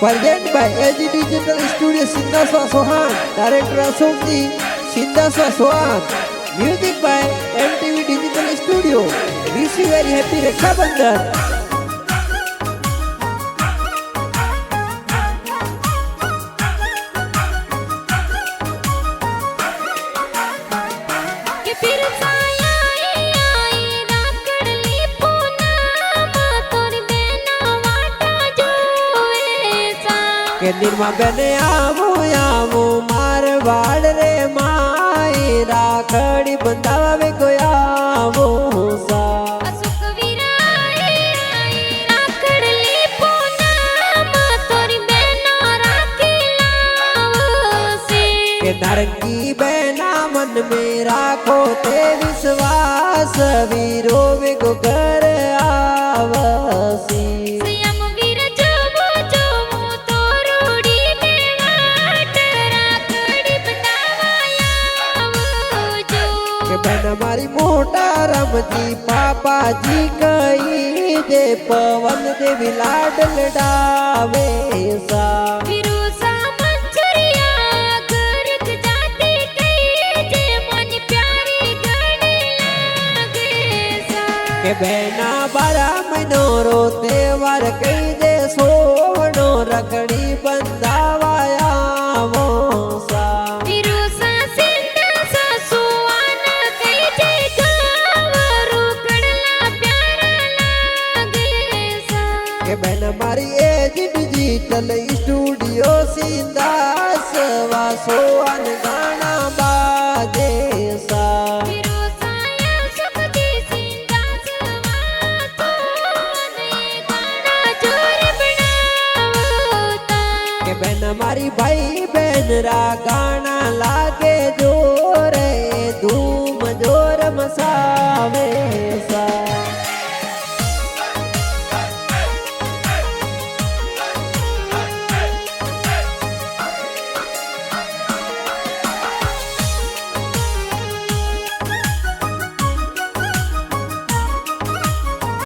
Present by AG Digital Studio Sindaswa Sohan, Director Asomji Sindaswa Sohan, Music by MTV Digital Studio. Wish you very happy Raksha Bandhan. के निर्मा बने आवो आवो मार वाड़ रे माई राखड़ी बंधावे को आवो सा के नारंगी बहना मन में राखो ते विश्वास वीरो वे को कर आवसी बहन हमारी मोटा रमजी पापा जी कही दे पवन देवी लाड लडावे सा के बहना 12 महीनों रो त्योहार कही दे सोवनो रखड़ी बंधावाया वो सा बहन हमारी एज डिजिटल स्टूडियो सिंदास वासोन गाना बाजे सा के बहन हमारी भाई बहन रा गाना लागे